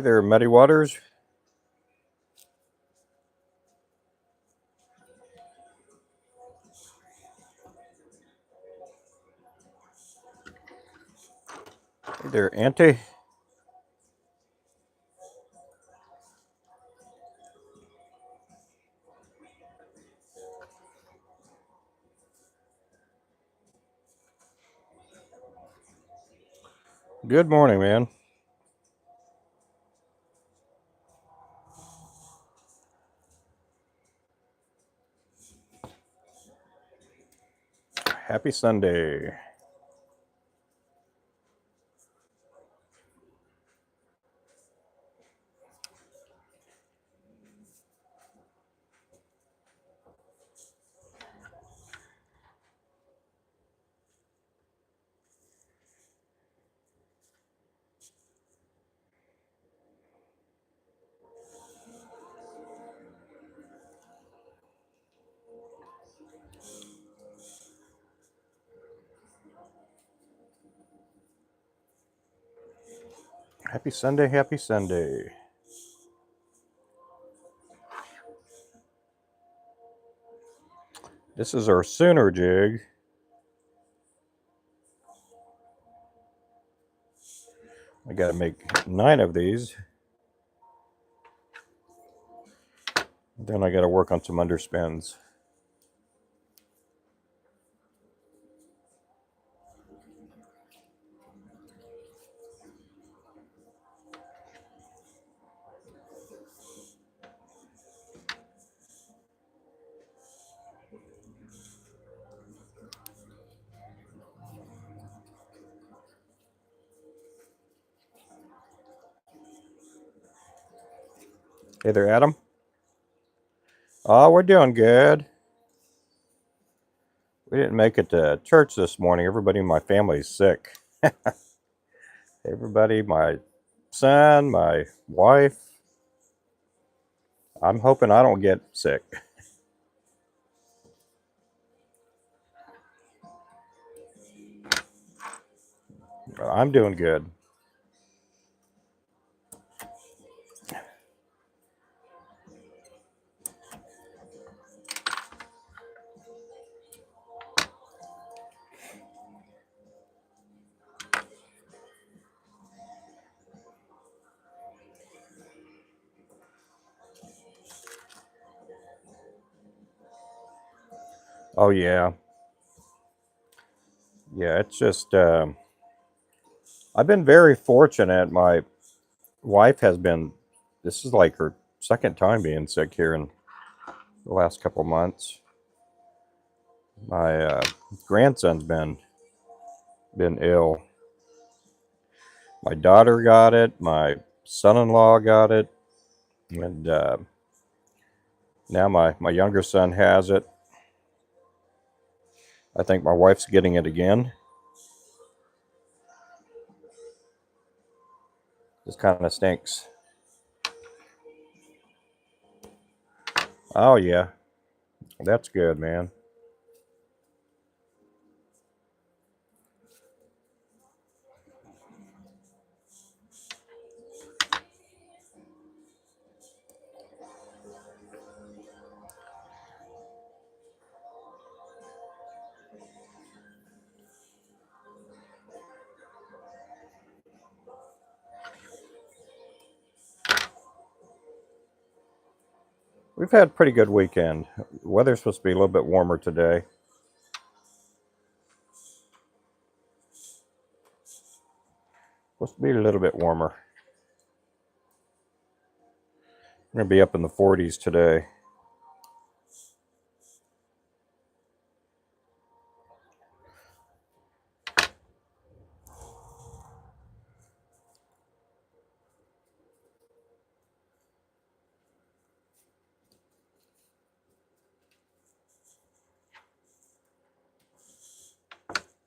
there, Muddy Waters. Hey there, Auntie. Good morning, man. Happy Sunday. Happy Sunday, happy Sunday. This is our Sooner jig. I gotta make 9 of these. Then I gotta work on some underspins. Hey there, Adam. Oh, we're doing good. We didn't make it to church this morning. Everybody in my family's sick. Everybody, my son, my wife. I'm hoping I don't get sick. I'm doing good. Oh, yeah. Yeah, it's just, I've been very fortunate. My wife has been, this is like her second time being sick here in the last couple months. My grandson's been ill. My daughter got it. My son-in-law got it. And now my younger son has it. I think my wife's getting it again. This kind of stinks. Oh, yeah. That's good, man. We've had a pretty good weekend. The weather's supposed to be a little bit warmer today. Supposed to be a little bit warmer. We're going to be up in the 40s today.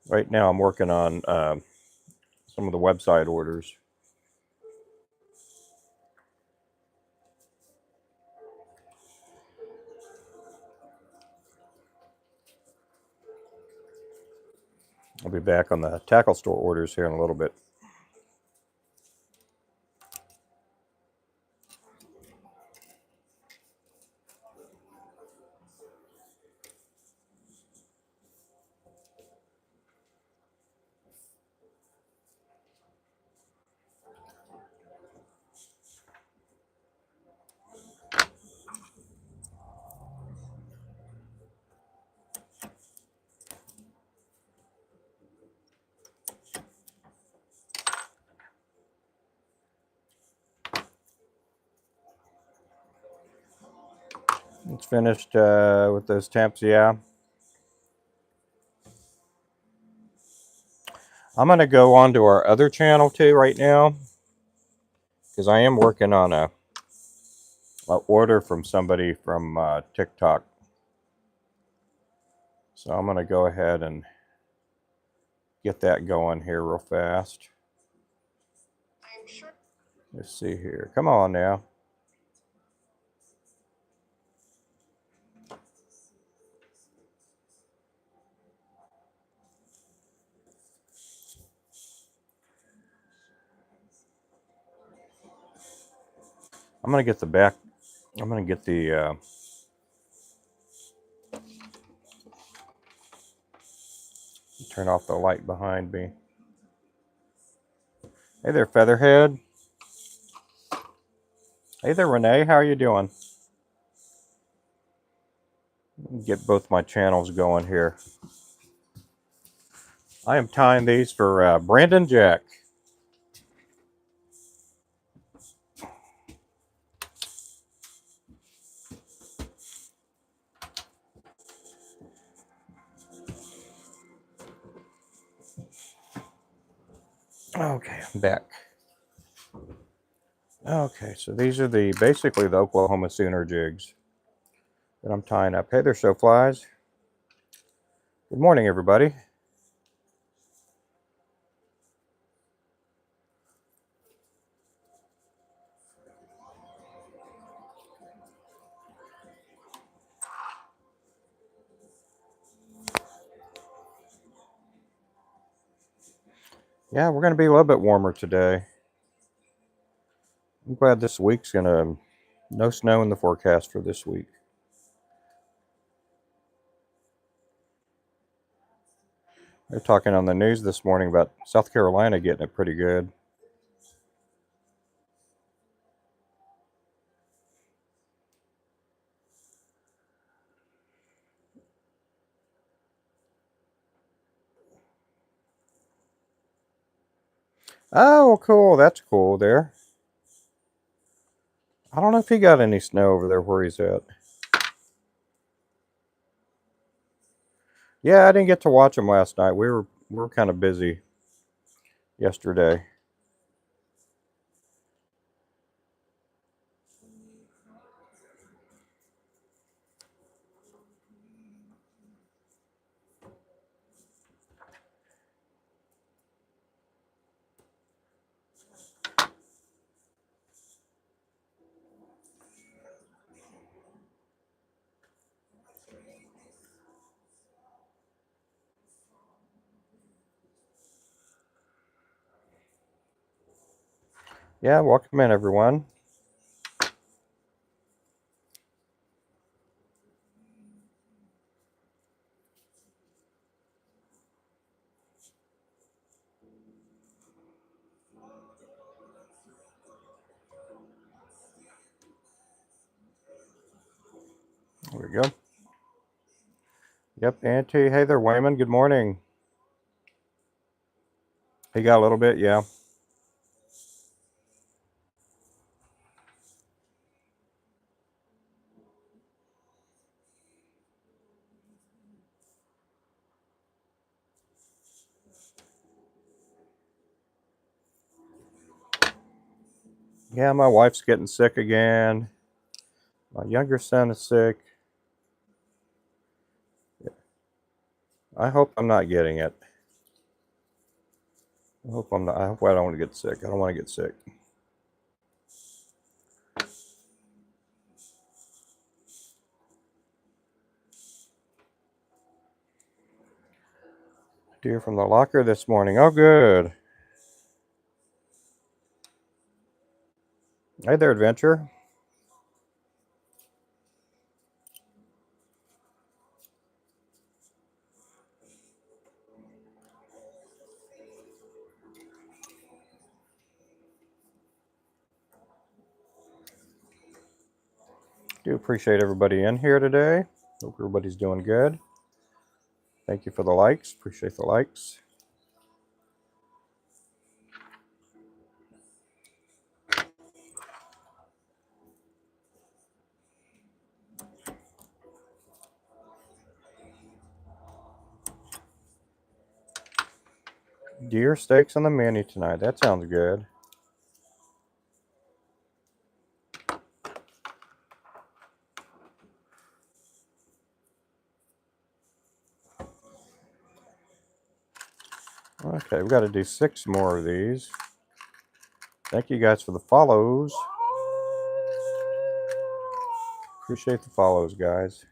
Right now I'm working on some of the website orders. I'll be back on the tackle store orders here in a little bit. It's finished with those temps, yeah. I'm going to go on to our other channel too right now, because I am working on a order from somebody from TikTok. So I'm going to go ahead and get that going here real fast. Let's see here. Come on now. I'm going to get the back. I'm going to get the turn off the light behind me. Hey there, Featherhead. Hey there, Renee. How are you doing? Get both my channels going here. I am tying these for Brandon Jack. Okay, I'm back. Okay, so these are basically the Oklahoma Sooner jigs that I'm tying up. Hey there, Showflies. Good morning, everybody. Yeah, we're going to be a little bit warmer today. I'm glad this week's going to, no snow in the forecast for this week. They're talking on the news this morning about South Carolina getting it pretty good. Oh, cool. That's cool there. I don't know if he got any snow over there where he's at. Yeah, I didn't get to watch him last night. We were kind of busy yesterday. Yeah, welcome in, everyone. There we go. Yep, Auntie. Hey there, Wayman. Good morning. He got a little bit, yeah. Yeah, my wife's getting sick again. My younger son is sick. I hope I'm not getting it. I hope I'm not. I hope I don't want to get sick. I don't want to get sick. Deer from the locker this morning. Oh, good. Hey there, Adventure. Do appreciate everybody in here today. Hope everybody's doing good. Thank you for the likes. Appreciate the likes. Deer steaks on the menu tonight. That sounds good. Okay, we got to do 6 more of these. Thank you guys for the follows. Appreciate the follows, guys.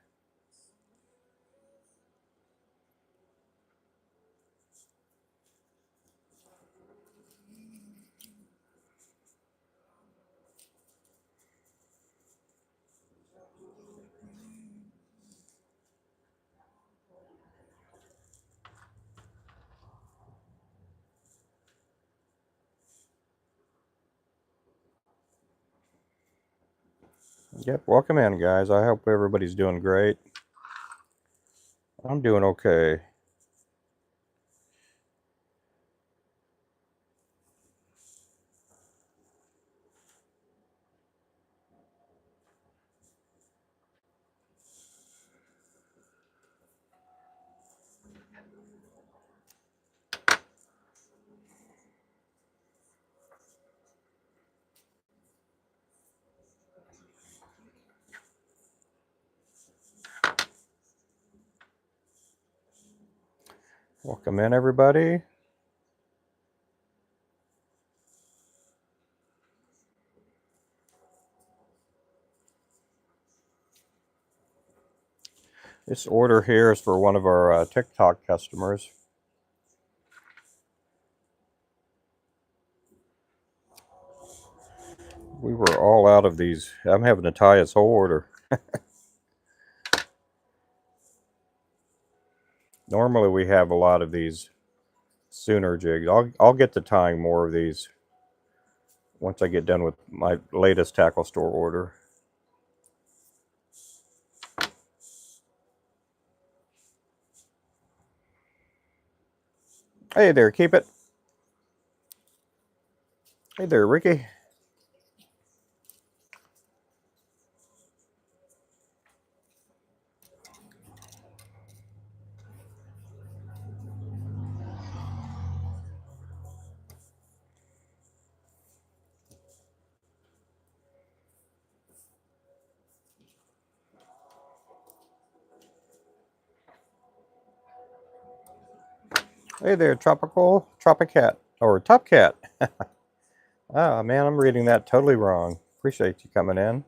Yep, welcome in, guys. I hope everybody's doing great. I'm doing okay. Welcome in, everybody. This order here is for one of our TikTok customers. We were all out of these. I'm having to tie his whole order. Normally we have a lot of these Sooner jigs. I'll get to tying more of these once I get done with my latest tackle store order. Hey there, keep it. Hey there, Ricky. Hey there, Tropicat, or Topcat. Oh man, I'm reading that totally wrong. Appreciate you coming in.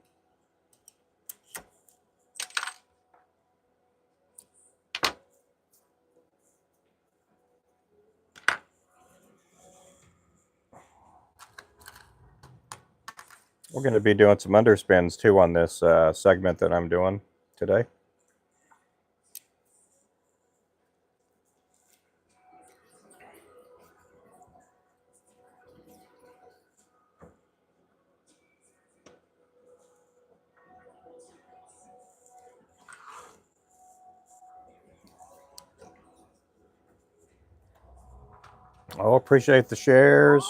We're going to be doing some underspins too on this segment that I'm doing today. Oh, appreciate the shares.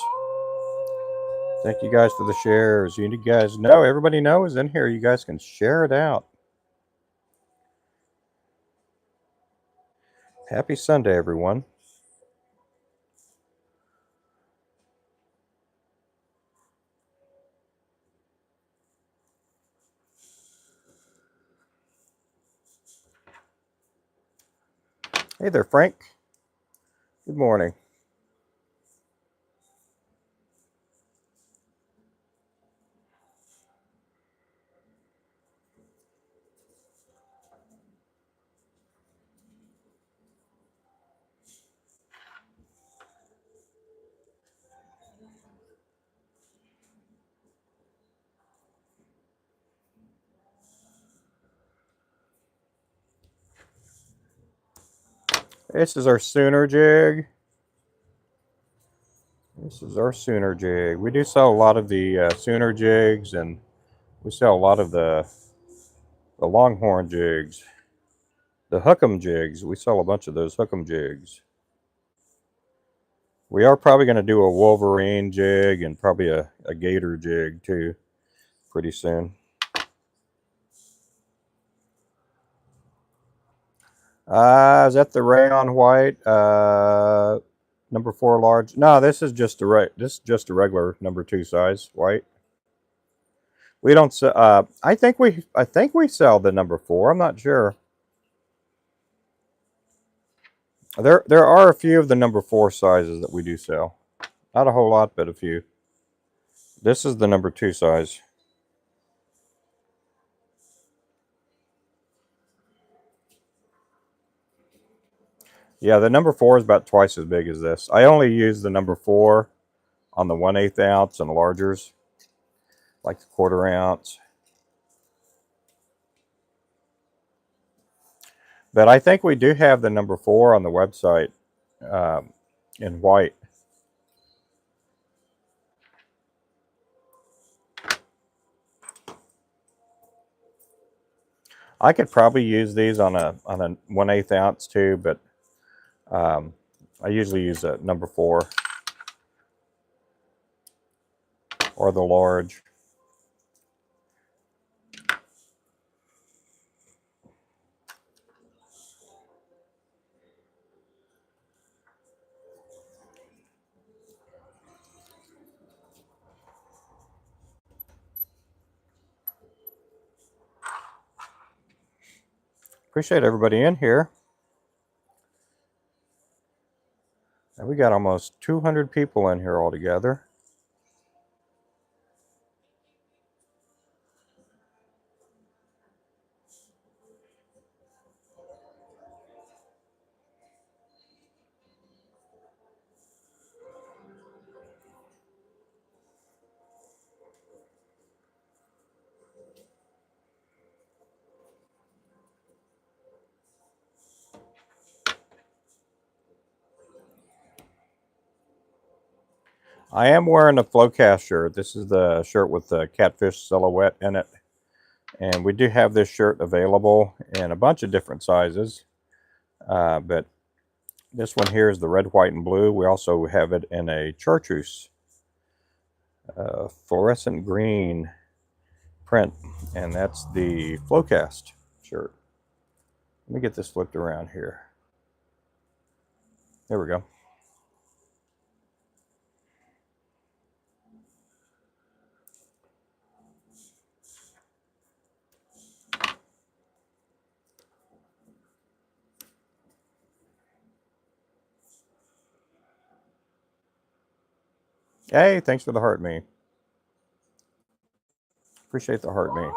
Thank you guys for the shares. You guys know, everybody knows in here. You guys can share it out. Happy Sunday, everyone. Hey there, Frank. Good morning. This is our Sooner jig. This is our Sooner jig. We do sell a lot of the Sooner jigs, and we sell a lot of the Longhorn jigs. The Hook'em jigs. We sell a bunch of those Hook'em jigs. We are probably going to do a Wolverine jig and probably a Gator jig too pretty soon. Is that the rayon white? Number 4 large. No, this is just a regular number 2 size white. We don't sell. I think we sell the number 4. I'm not sure. There are a few of the number 4 sizes that we do sell. Not a whole lot, but a few. This is the number 2 size. Yeah, the number 4 is about twice as big as this. I only use the number 4 on the 1/8 ounce and largers, like the 1/4 ounce. But I think we do have the number 4 on the website in white. I could probably use these on a 1/8 ounce too, but I usually use a number 4 or the large. Appreciate everybody in here. And we got almost 200 people in here altogether. I am wearing a Flowcast shirt. This is the shirt with the catfish silhouette in it. And we do have this shirt available in a bunch of different sizes. But this one here is the red, white, and blue. We also have it in a chartreuse fluorescent green print. And that's the Flowcast shirt. Let me get this flipped around here. There we go. Hey, thanks for the heart me. Appreciate the heart me.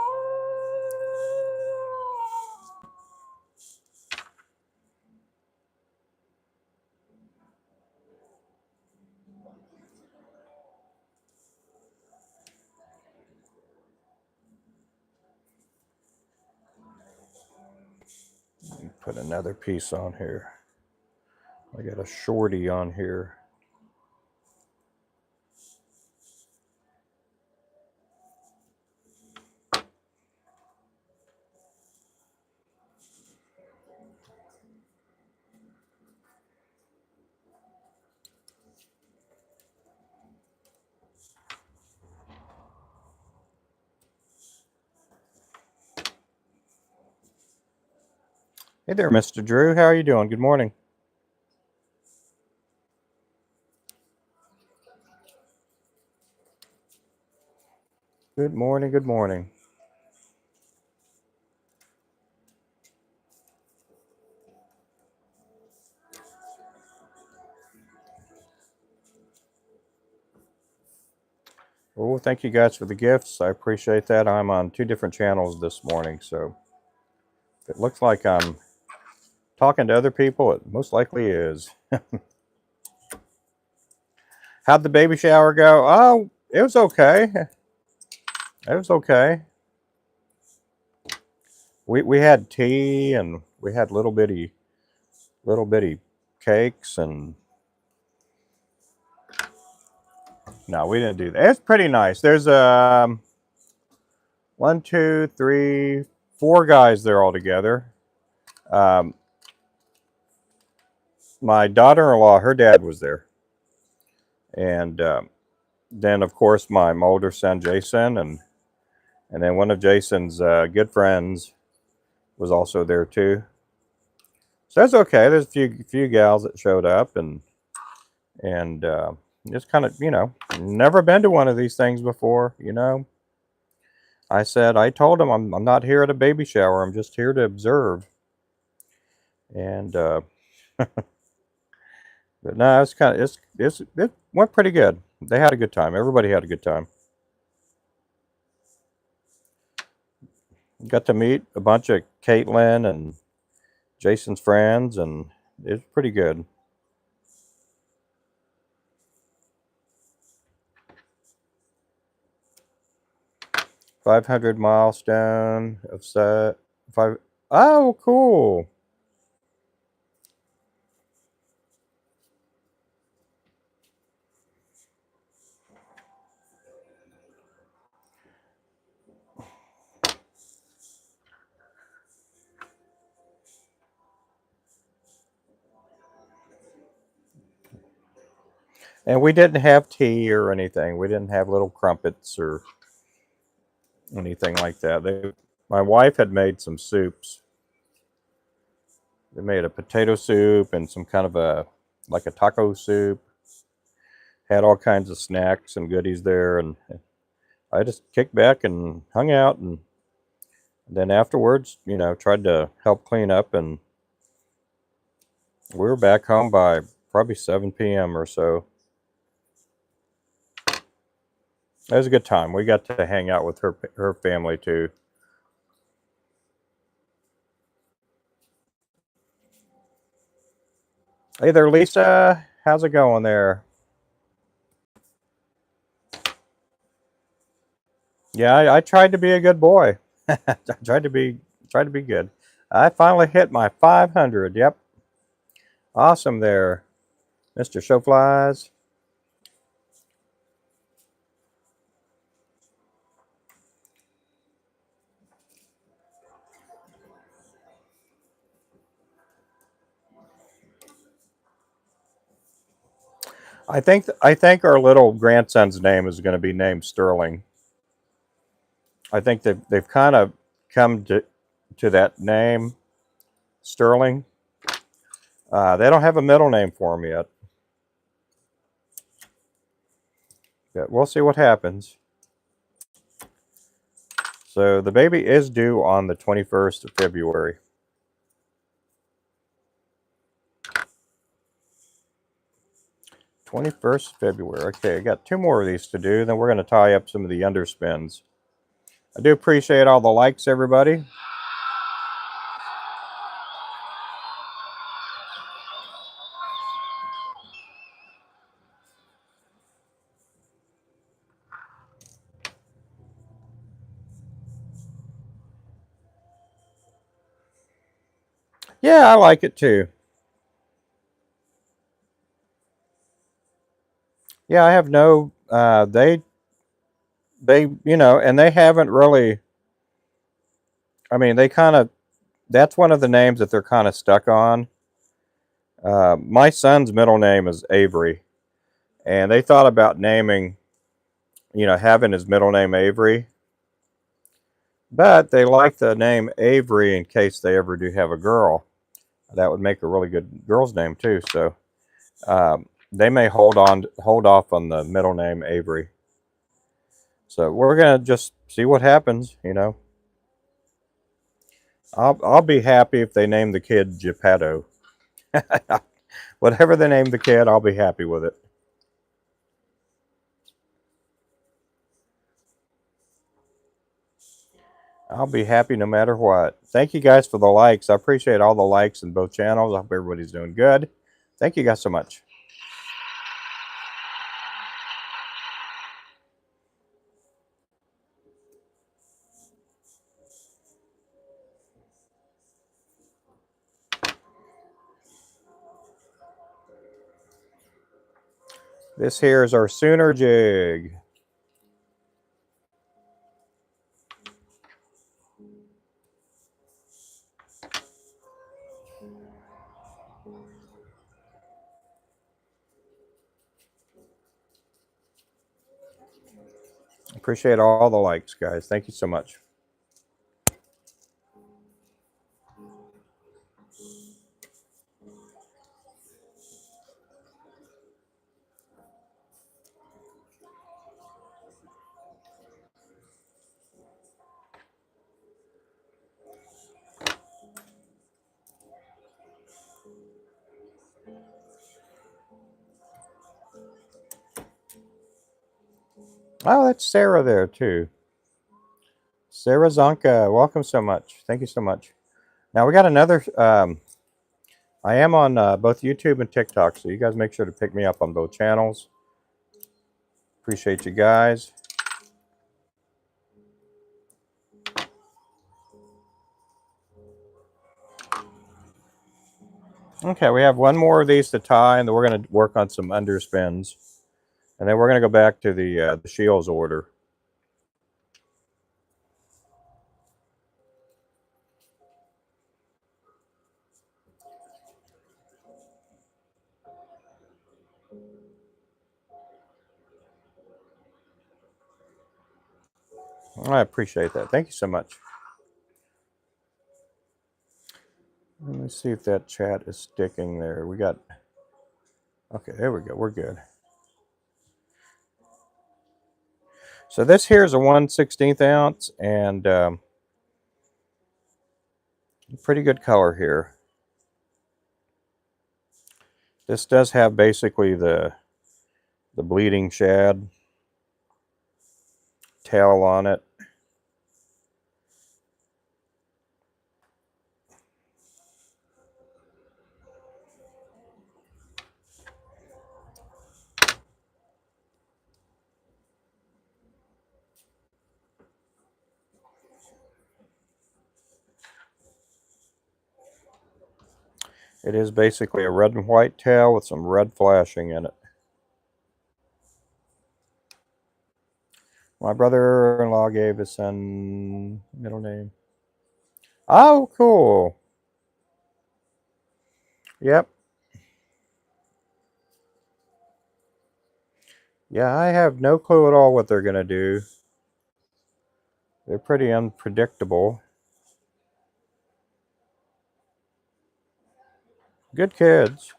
Put another piece on here. I got a shorty on here. Hey there, Mr. Drew. How are you doing? Good morning. Good morning. Good morning. Well, thank you guys for the gifts. I appreciate that. I'm on 2 different channels this morning, so if it looks like I'm talking to other people, it most likely is. How'd the baby shower go? Oh, it was okay. It was okay. We had tea and we had little bitty cakes, and no, we didn't do that. It's pretty nice. There's 1, 2, 3, 4 guys there all together. My daughter-in-law, her dad was there, and then of course my older son Jason, and then one of Jason's good friends was also there too. So that's okay. There's a few gals that showed up, and And just kind of, you know, never been to one of these things before, you know. I told him I'm not here at a baby shower. I'm just here to observe. And but no, it's kind of it went pretty good. They had a good time. Everybody had a good time. Got to meet a bunch of Caitlin and Jason's friends, and it's pretty good. 500 milestone of set. Five. Oh, cool. And we didn't have tea or anything. We didn't have little crumpets or anything like that. My wife had made some soups. They made a potato soup and some kind of like a taco soup. Had all kinds of snacks and goodies there, and I just kicked back and hung out, and then afterwards, you know, tried to help clean up, and we were back home by probably 7 p.m. or so. It was a good time. We got to hang out with her family too. Hey there, Lisa. How's it going there? Yeah, I tried to be a good boy. I tried to be good. I finally hit my 500. Yep, awesome there, Mr. Showflies. I think our little grandson's name is going to be named Sterling. I think they've kind of come to that name, Sterling. They don't have a middle name for him yet, but we'll see what happens. So the baby is due on the 21st of February. 21st February. Okay, I got 2 more of these to do. Then we're going to tie up some of the underspins. I do appreciate all the likes, everybody. Yeah, I like it too. Yeah, I have no. You know, and they haven't really. I mean, they kind of. That's one of the names that they're kind of stuck on. My son's middle name is Avery, and they thought about naming, you know, having his middle name Avery, but they like the name Avery in case they ever do have a girl. That would make a really good girl's name too. So they may hold off on the middle name Avery. So we're gonna just see what happens. You know, I'll be happy if they name the kid Geppetto. Whatever they name the kid, I'll be happy with it. I'll be happy no matter what. Thank you guys for the likes. I appreciate all the likes in both channels. I hope everybody's doing good. Thank you guys so much. This here is our Sooner jig. Appreciate all the likes, guys. Thank you so much. Oh, that's Sarah there too. Sarah Zonka, welcome so much. Thank you so much. Now we got another. I am on both YouTube and TikTok, so you guys make sure to pick me up on both channels. Appreciate you guys. Okay, we have one more of these to tie, and then we're going to work on some underspins, and then we're going to go back to the Shields order. I appreciate that. Thank you so much. Let me see if that chat is sticking there. We got. Okay, there we go. We're good. So this here is a 1/16 ounce, and pretty good color here. This does have basically the bleeding shad tail on it. It is basically a red and white tail with some red flashing in it. My brother-in-law gave his son middle name. Oh, cool. Yep. Yeah, I have no clue at all what they're going to do. They're pretty unpredictable. Good kids.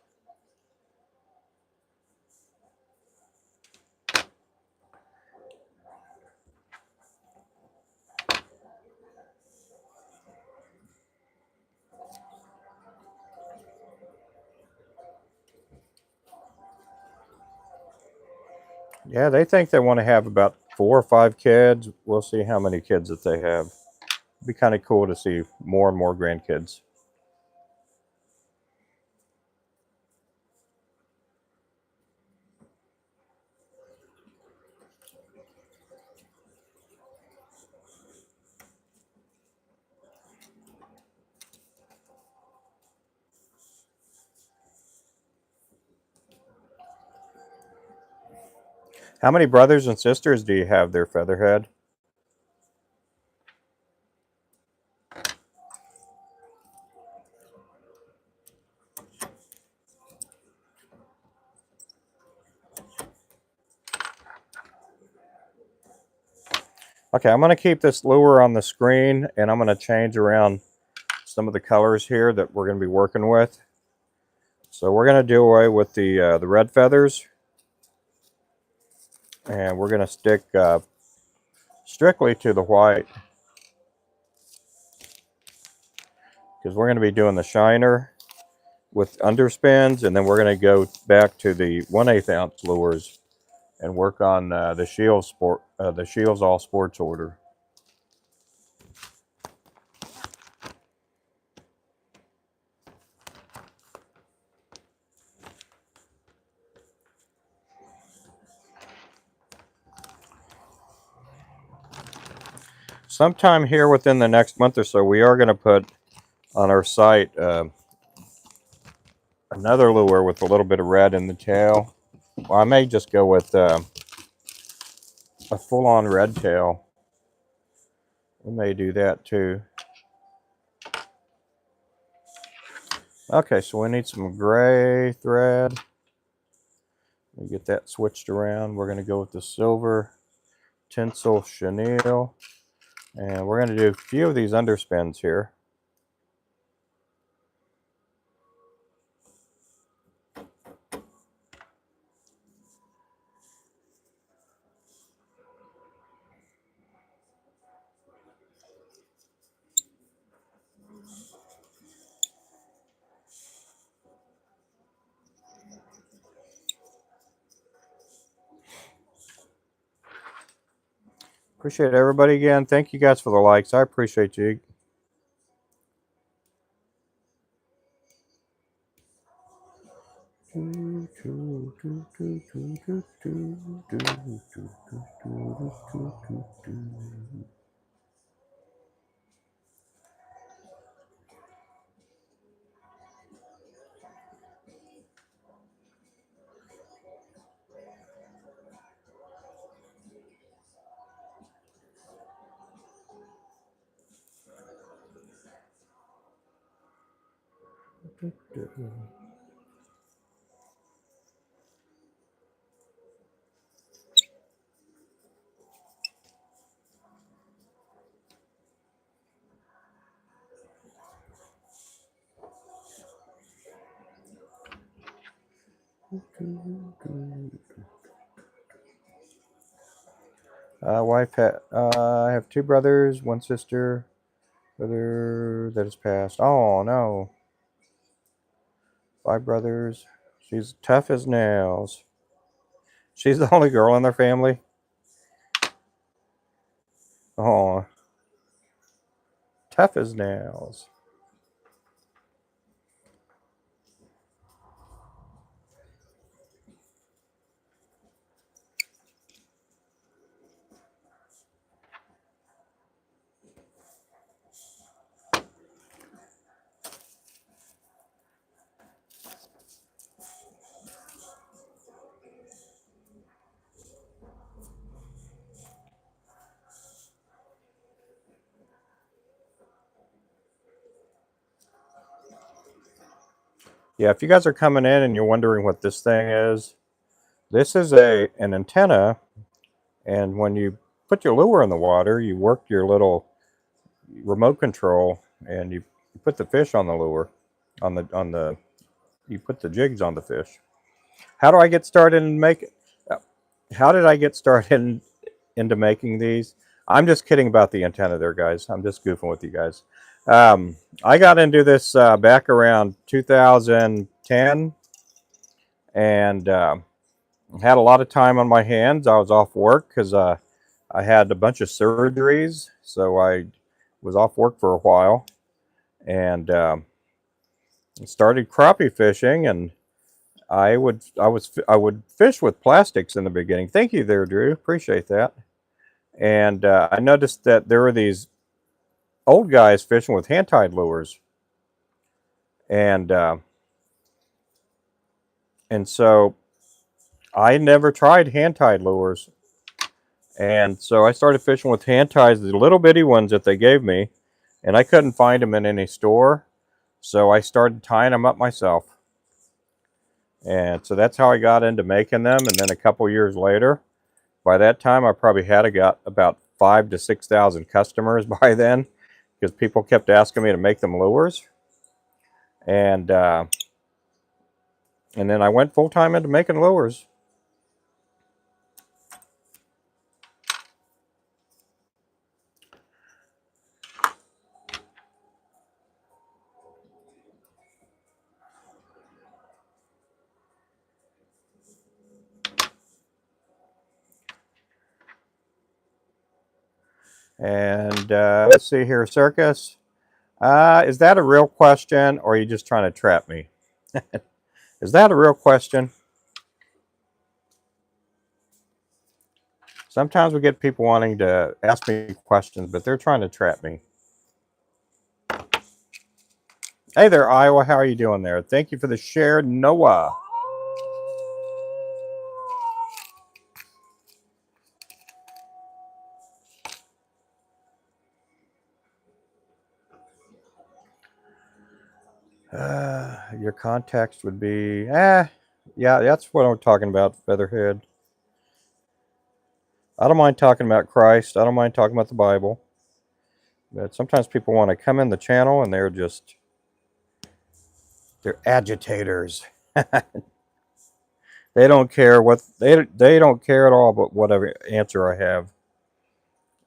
Yeah, they think they want to have about 4 or 5 kids. We'll see how many kids that they have. It'd be kind of cool to see more and more grandkids. How many brothers and sisters do you have there, Featherhead? Okay, I'm going to keep this lure on the screen, and I'm going to change around some of the colors here that we're going to be working with. So we're going to do away with the red feathers, and we're going to stick strictly to the white, because we're going to be doing the shiner with underspins, and then we're going to go back to the 1/8 ounce lures and work on the Shields All Sports order. Sometime here within the next month or so, we are going to put on our site another lure with a little bit of red in the tail. Well, I may just go with a full-on red tail. We may do that too. Okay, so we need some gray thread. Let me get that switched around. We're going to go with the silver tinsel chenille. And we're going to do a few of these underspins here. Appreciate everybody again. Thank you guys for the likes. I appreciate you. I have two brothers, one sister, brother that has passed. Oh no, 5 brothers. She's tough as nails. She's the only girl in their family. Oh, tough as nails. Yeah, if you guys are coming in and you're wondering what this thing is, this is an antenna, and when you put your lure in the water, you work your little remote control, and you put the fish on the lure, you put the jigs on the fish. How do I get started in making? How did I get started into making these? I'm just kidding about the antenna there, guys. I'm just goofing with you guys. I got into this back around 2010, and had a lot of time on my hands. I was off work because I had a bunch of surgeries, so I was off work for a while, and started crappie fishing. And I would fish with plastics in the beginning. Thank you there, Drew. Appreciate that. And I noticed that there were these old guys fishing with hand tied lures, and so I never tried hand tied lures, and so I started fishing with hand ties, the little bitty ones that they gave me, and I couldn't find them in any store, so I started tying them up myself. And so that's how I got into making them. And then a couple years later, by that time, I probably had got about 5,000 to 6,000 customers by then, because people kept asking me to make them lures. And then I went full time into making lures. And let's see here, Circus. Is that a real question, or are you just trying to trap me? Is that a real question? Sometimes we get people wanting to ask me questions, but they're trying to trap me. Hey there, Iowa. How are you doing there? Thank you for the share, Noah. Your context would be, yeah, that's what I'm talking about, Featherhead. I don't mind talking about Christ. I don't mind talking about the Bible. But sometimes people want to come in the channel and they're agitators. They don't care they don't care at all but whatever answer I have.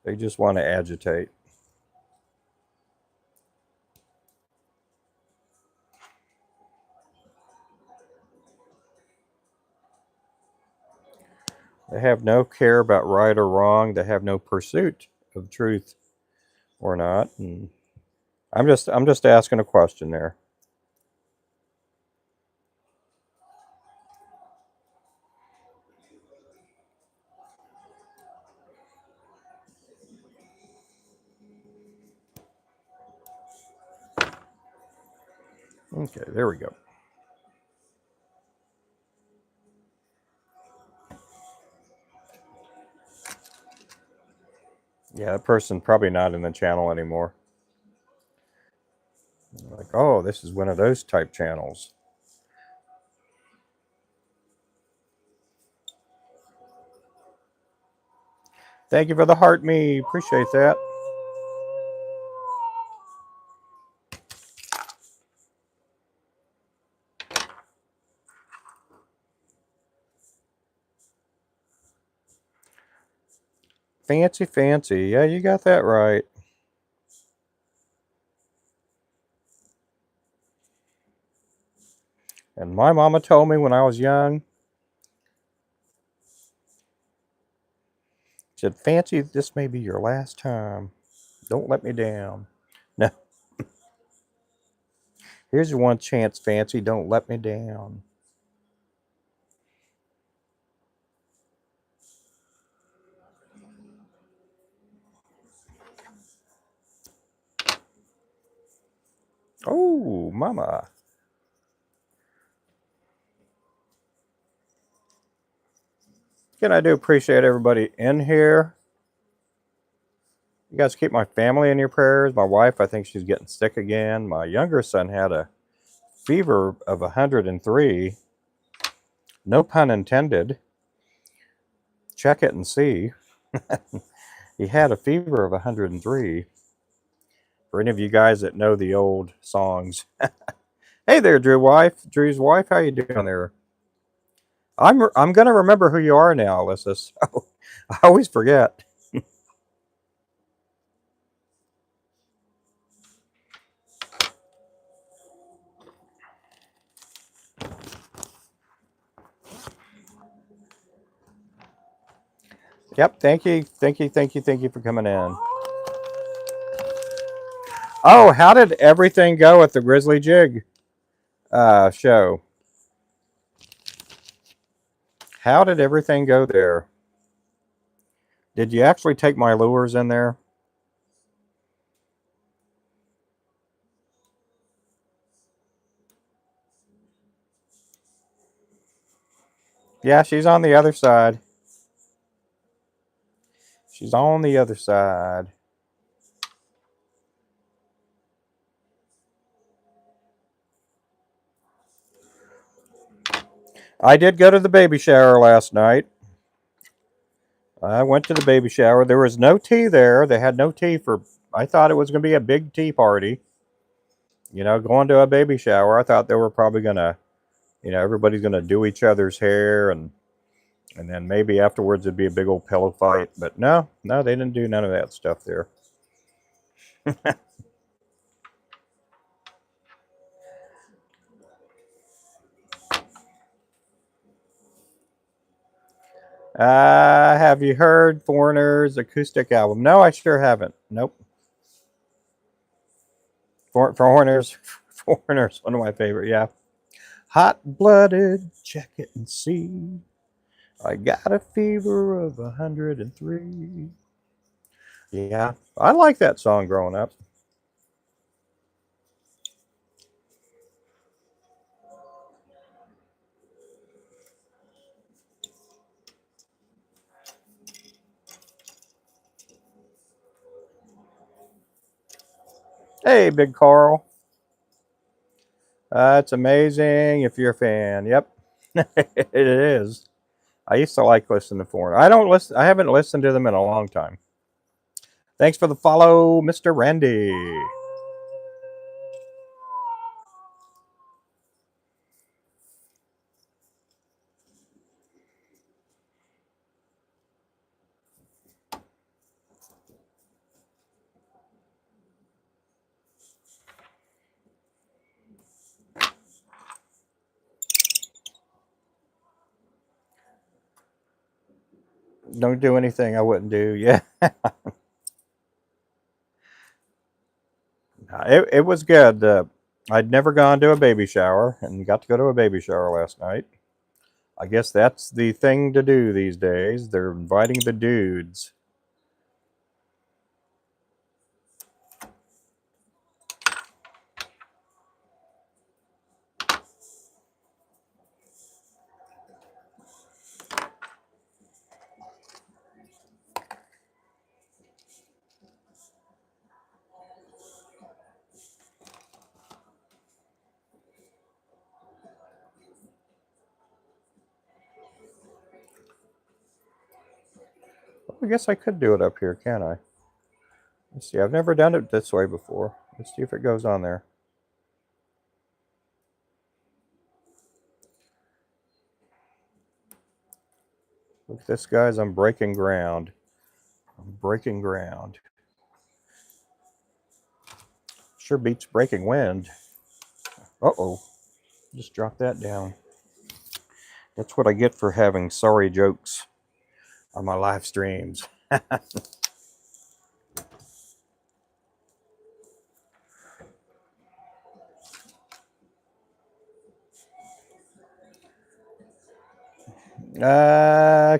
They just want to agitate. They have no care about right or wrong. They have no pursuit of truth or not. And I'm just asking a question there. Okay, there we go. Yeah, that person probably not in the channel anymore. Like, oh, this is one of those type channels. Thank you for the heart me. Appreciate that. Fancy, fancy. Yeah, you got that right. And my mama told me when I was young, she said, Fancy, this may be your last time. Don't let me down. No, here's your one chance, Fancy. Don't let me down. Oh, mama. Again, I do appreciate everybody in here. You guys keep my family in your prayers. My wife, I think she's getting sick again. My younger son had a fever of 103. No pun intended. Check it and see. He had a fever of 103. For any of you guys that know the old songs. Hey there, Drew's wife. How you doing there? I'm gonna remember who you are now, Alyssa. So I always forget. Yep. Thank you. Thank you. Thank you. Thank you for coming in. Oh, how did everything go at the Grizzly Jig show? How did everything go there? Did you actually take my lures in there? Yeah, she's on the other side. She's on the other side. I did go to the baby shower last night. I went to the baby shower. There was no tea there. They had no tea for, I thought it was going to be a big tea party. You know, going to a baby shower. I thought they were probably going to, you know, everybody's going to do each other's hair and then maybe afterwards it'd be a big old pillow fight. But no, they didn't do none of that stuff there. Have you heard Foreigner's acoustic album? No, I sure haven't. Nope. Foreigner's, Foreigner's one of my favorite. Yeah. Hot blooded, check it and see. I got a fever of 103. Yeah, I like that song growing up. Hey, Big Carl. It's amazing if you're a fan. Yep, it is. I used to like listening to Foreigner. I don't listen. I haven't listened to them in a long time. Thanks for the follow, Mr. Randy. Don't do anything I wouldn't do. Yeah. It was good. I'd never gone to a baby shower and got to go to a baby shower last night. I guess that's the thing to do these days. They're inviting the dudes. I guess I could do it up here, can I? Let's see. I've never done it this way before. Let's see if it goes on there. Look at this, guys. I'm breaking ground. I'm breaking ground. Sure beats breaking wind. Uh-oh. Just drop that down. That's what I get for having sorry jokes on my live streams.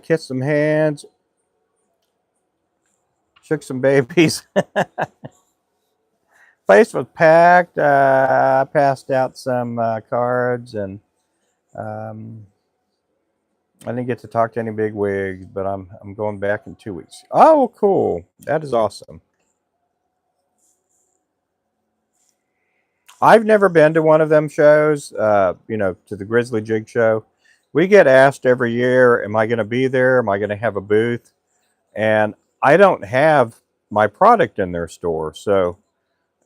Kissed some hands, shook some babies. Place was packed. I passed out some cards, and um, I didn't get to talk to any big wigs, but I'm going back in 2 weeks. Oh, cool! That is awesome. I've never been to one of them shows. To the Grizzly Jig show. We get asked every year, "Am I going to be there? Am I going to have a booth?" And I don't have my product in their store, so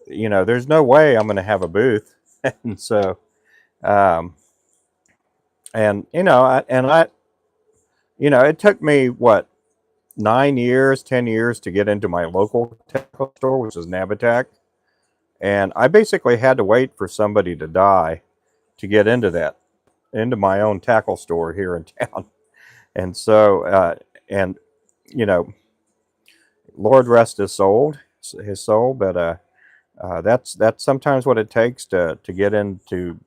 there's no way I'm going to have a booth. And so, um, and it took me what 9 years, 10 years to get into my local tackle store, which is Nabatac, and I basically had to wait for somebody to die to get into my own tackle store here in town. And so, and you know, Lord rest his soul, but that's sometimes what it takes to get into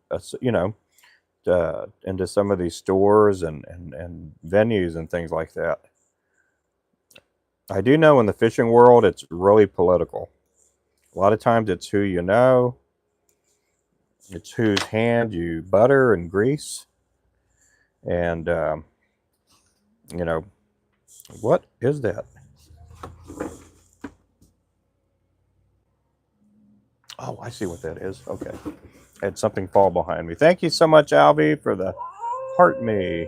into some of these stores and venues and things like that. I do know in the fishing world it's really political. A lot of times it's who you know, it's whose hand you butter and grease, and you know what is that? Oh, I see what that is. Okay, I had something fall behind me. Thank you so much, Albie, for the heart me.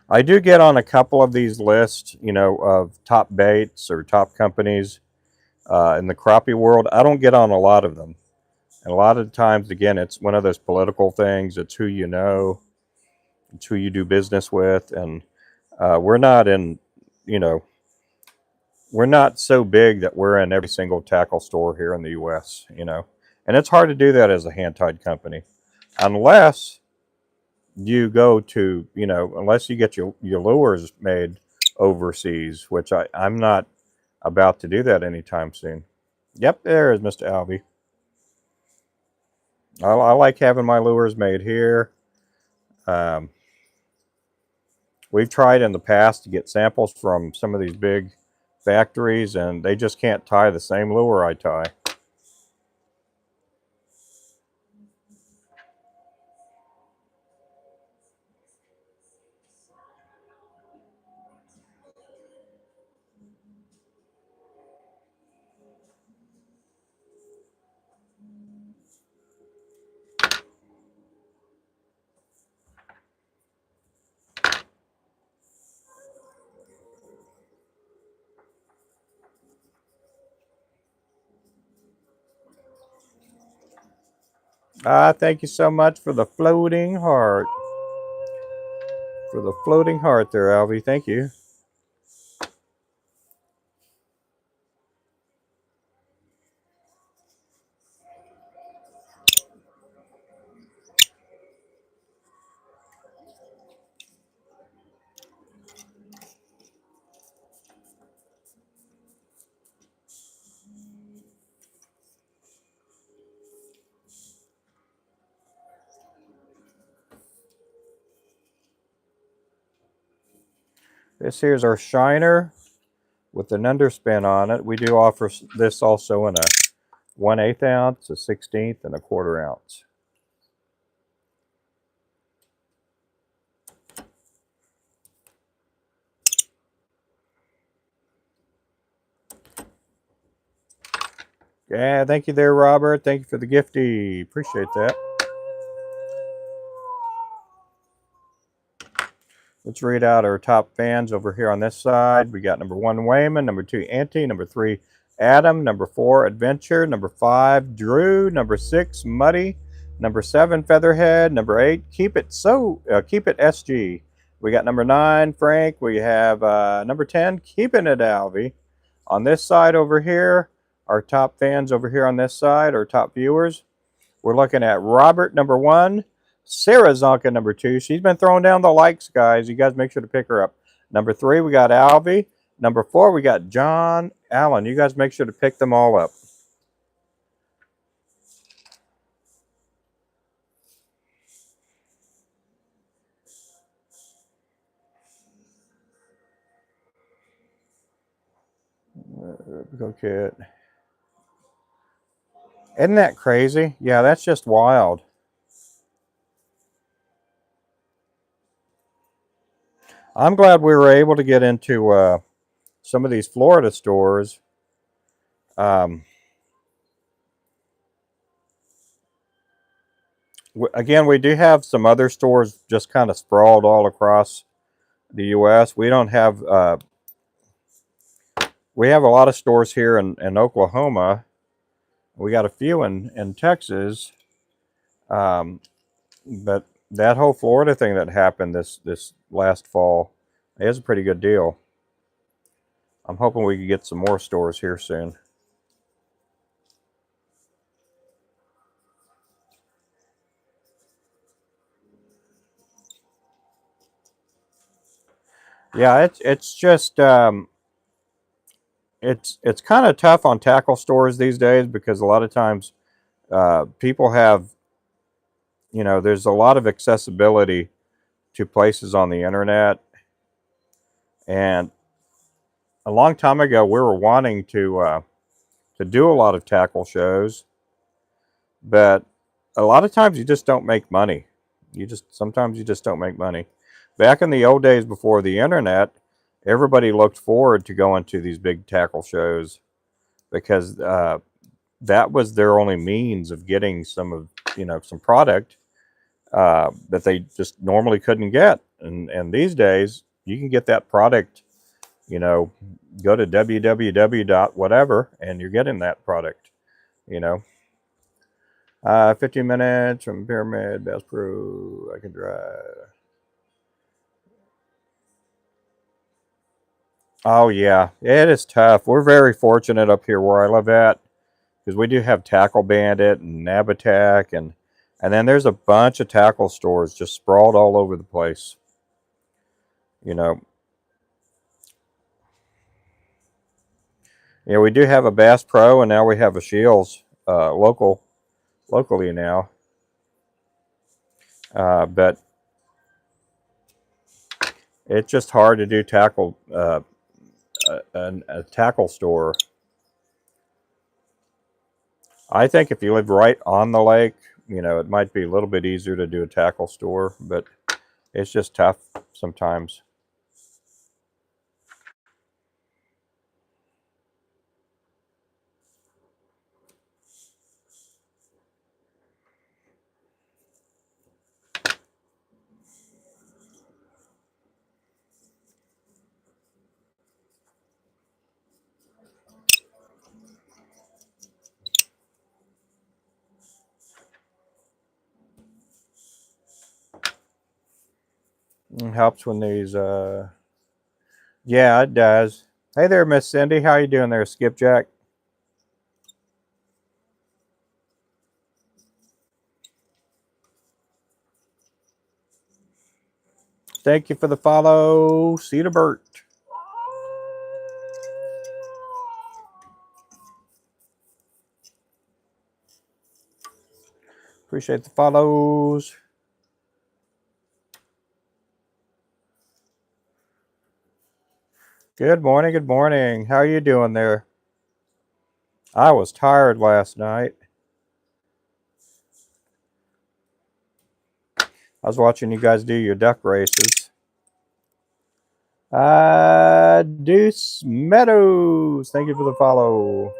I do get on a couple of these lists, of top baits or top companies in the crappie world. I don't get on a lot of them. And a lot of the times, again, it's one of those political things. It's who you know, it's who you do business with. And we're not in, you know, we're not so big that we're in every single tackle store here in the U.S., And it's hard to do that as a hand-tied company. Unless you go to, unless you get your lures made overseas, which I'm not about to do that anytime soon. Yep, there is Mr. Albie. I like having my lures made here. Um, we've tried in the past to get samples from some of these big factories, and they just can't tie the same lure I tie. Thank you so much for the floating heart. For the floating heart there, Albie. Thank you. This here's our shiner with an underspin on it. We do offer this also in a 1/8 ounce, a 1/16, and a 1/4 ounce. Yeah, thank you there, Robert. Thank you for the gifty. Appreciate that. Let's read out our top fans over here on this side. We got number 1, Wayman, number 2, Auntie, number 3, Adam, number 4, Adventure, number 5, Drew, number 6, Muddy, number 7, Featherhead, number 8, Keep It SG. We got number 9, Frank. We have number 10, Keeping It Alvy. On this side over here, our top fans over here on this side, our top viewers, we're looking at Robert, number 1, Sarah Zonka, number 2. She's been throwing down the likes, guys. You guys make sure to pick her up. Number 3, we got Alvy. Number 4, we got John Allen. You guys make sure to pick them all up. Go kid. Isn't that crazy? Yeah, that's just wild. I'm glad we were able to get into some of these Florida stores. Again, we do have some other stores just kind of sprawled all across the U.S. We don't have... we have a lot of stores here in Oklahoma. We got a few in Texas. But that whole Florida thing that happened this last fall is a pretty good deal. I'm hoping we can get some more stores here soon. Yeah, it's just it's kind of tough on tackle stores these days because a lot of times people have, you know, there's a lot of accessibility to places on the internet. And a long time ago, we were wanting to do a lot of tackle shows, but a lot of times you just don't make money. Sometimes you just don't make money. Back in the old days before the internet, everybody looked forward to going to these big tackle shows because that was their only means of getting some product that they just normally couldn't get. And these days you can get that product, you know, go to www.whatever and you're getting that product, you know. 15 minutes from Pyramid, Bass Pro, I can drive. Oh yeah, it is tough. We're very fortunate up here where I live at because we do have Tackle Bandit and Nabatac and then there's a bunch of tackle stores just sprawled all over the place. You know, yeah, we do have a Bass Pro and now we have a Shields locally now. But it's just hard to do tackle a tackle store. I think if you live right on the lake, you know, it might be a little bit easier to do a tackle store, but it's just tough sometimes. It helps when these, yeah, it does. Hey there, Miss Cindy. How you doing there, Skipjack? Thank you for the follow, Cedar Burt. Appreciate the follows. Good morning, good morning. How are you doing there? I was tired last night. I was watching you guys do your duck races. Deuce Meadows, thank you for the follow.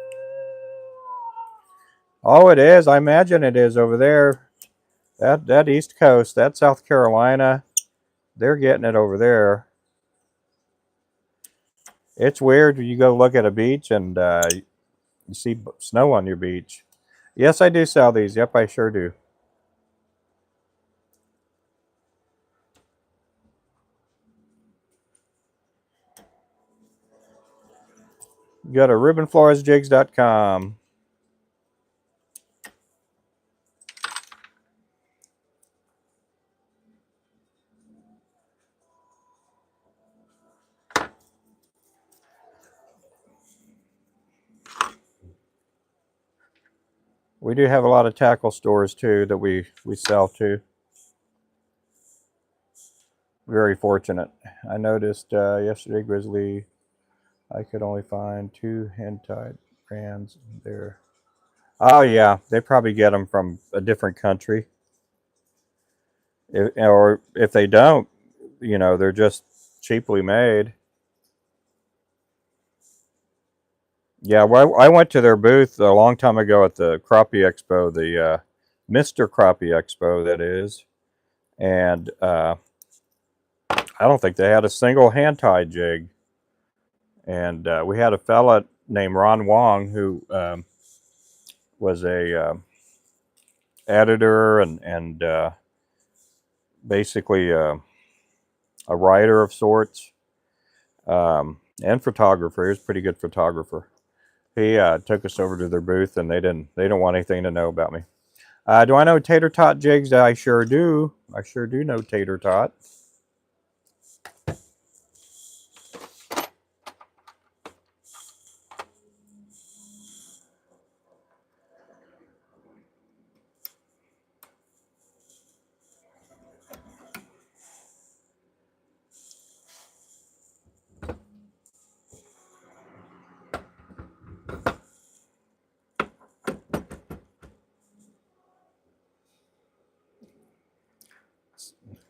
Oh, it is. I imagine it is over there. That East Coast, that South Carolina, they're getting it over there. It's weird when you go look at a beach and you see snow on your beach. Yes, I do sell these. Yep, I sure do. Go to RubenFloresJigs.com. We do have a lot of tackle stores too that we sell to. Very fortunate. I noticed yesterday, Grizzly, I could only find 2 hand-tied brands there. Oh yeah, they probably get them from a different country. Or if they don't, they're just cheaply made. Yeah, well, I went to their booth a long time ago at the Crappie Expo, the Mr. Crappie Expo, that is. And I don't think they had a single hand-tied jig. And we had a fella named Ron Wong who was a editor and basically a writer of sorts, and photographer. He was a pretty good photographer. He took us over to their booth, and they didn't want anything to know about me. Do I know Tater Tot Jigs? I sure do. I sure do know Tater Tot.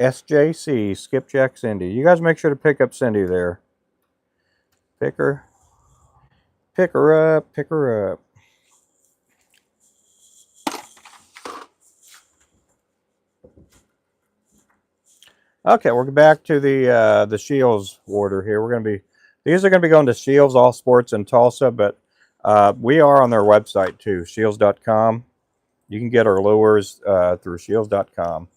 SJC, Skipjack Cindy. You guys make sure to pick up Cindy there. Pick her up, pick her up. Okay, we're back to the Shields order here. These are gonna be going to Shields All Sports in Tulsa, but we are on their website too, shields.com. You can get our lures through shields.com.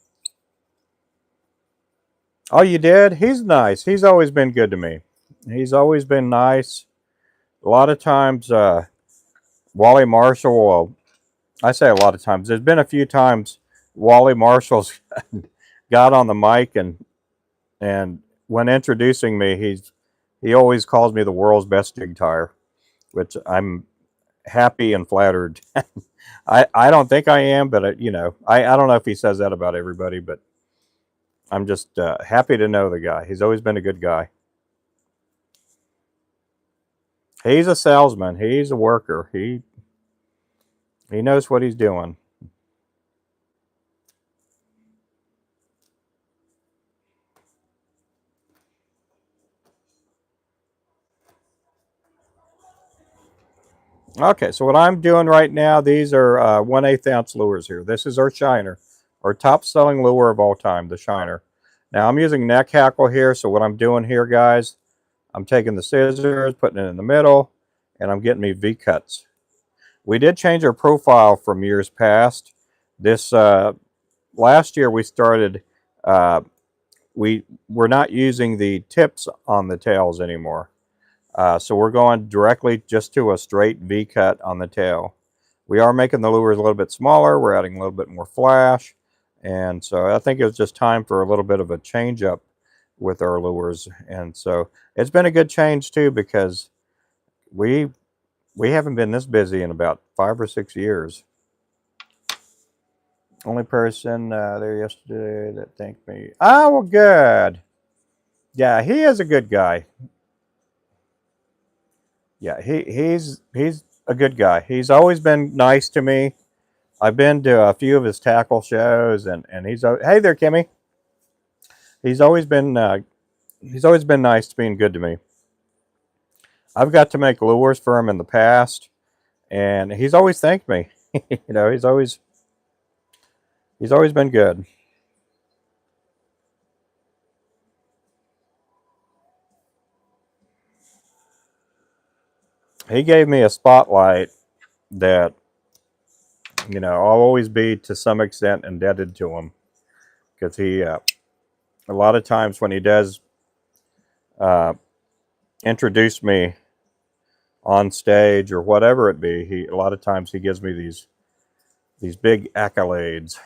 Oh, you did? He's nice. He's always been good to me. He's always been nice. A lot of times, Wally Marshall, well, I say a lot of times, there's been a few times Wally Marshall's got on the mic and when introducing me, he always calls me the world's best jig tire, which I'm happy and flattered. I don't think I am, but I don't know if he says that about everybody, but I'm just happy to know the guy. He's always been a good guy. He's a salesman. He's a worker. He knows what he's doing. Okay, so what I'm doing right now, these are 1/8 ounce lures here. This is our shiner, our top selling lure of all time, the shiner. Now I'm using neck hackle here, so what I'm doing here, guys, I'm taking the scissors, putting it in the middle, and I'm getting me V-cuts. We did change our profile from years past. This last year we started, we're not using the tips on the tails anymore. So we're going directly just to a straight V-cut on the tail. We are making the lures a little bit smaller. We're adding a little bit more flash. And so I think it was just time for a little bit of a change up with our lures. And so it's been a good change too, because we haven't been this busy in about 5 or 6 years. Only person there yesterday that thanked me. Oh, well, good. Yeah, he is a good guy. Yeah, he's a good guy. He's always been nice to me. I've been to a few of his tackle shows, and hey there, Kimmy. He's always been nice to me and good to me. I've got to make lures for him in the past, and he's always thanked me. You know, he's always been good. He gave me a spotlight that, you know, I'll always be to some extent indebted to him, because he a lot of times when he does uh, introduce me on stage or whatever it be, he a lot of times he gives me these big accolades.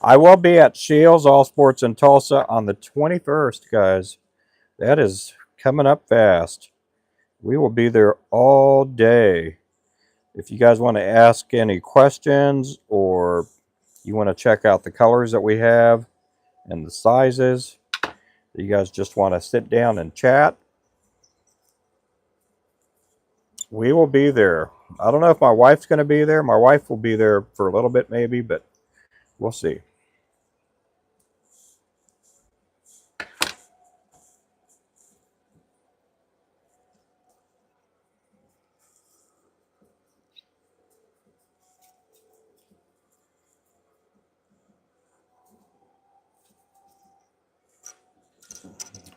I will be at Shields All Sports in Tulsa on the 21st, guys. That is coming up fast. We will be there all day. If you guys want to ask any questions, or you want to check out the colors that we have and the sizes, you guys just want to sit down and chat, we will be there. I don't know if my wife's going to be there. My wife will be there for a little bit maybe, but we'll see.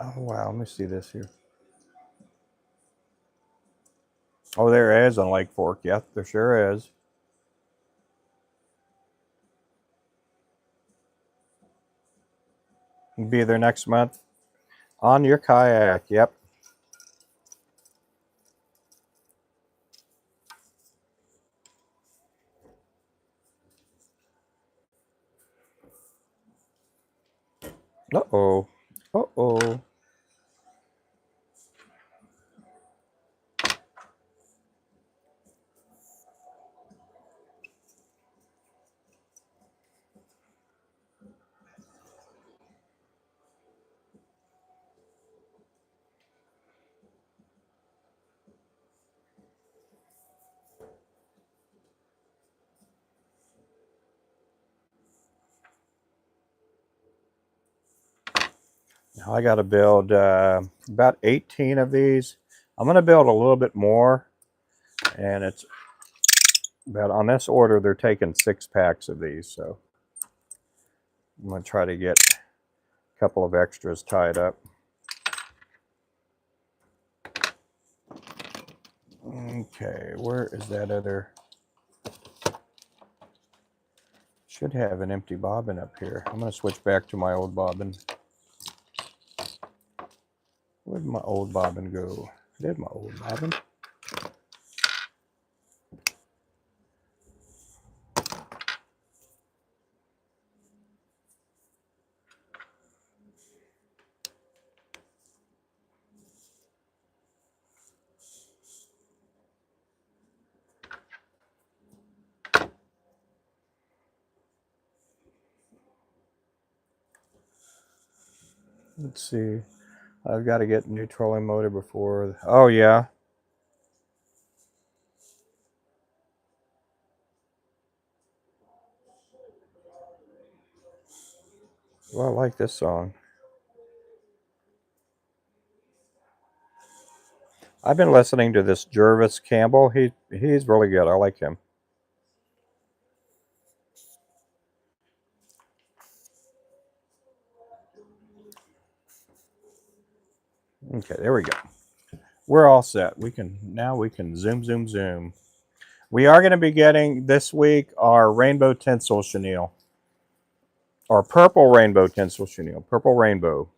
Oh, wow. Let me see this here. Oh, there is on Lake Fork. Yep, there sure is. We'll be there next month on your kayak. Yep. Uh-oh. Uh-oh. Now I got to build about 18 of these. I'm going to build a little bit more, and it's about on this order. They're taking 6 packs of these, so I'm going to try to get a couple of extras tied up. Okay, where is that other? Should have an empty bobbin up here. I'm going to switch back to my old bobbin. Where'd my old bobbin go? There's my old bobbin. Let's see. I've got to get new trolling motor before. Oh, yeah. Well, I like this song. I've been listening to this Jervis Campbell. He's really good. I like him. Okay, there we go. We're all set. We can zoom, zoom, zoom. We are going to be getting this week our rainbow tinsel chenille, or purple rainbow tinsel chenille, purple rainbow.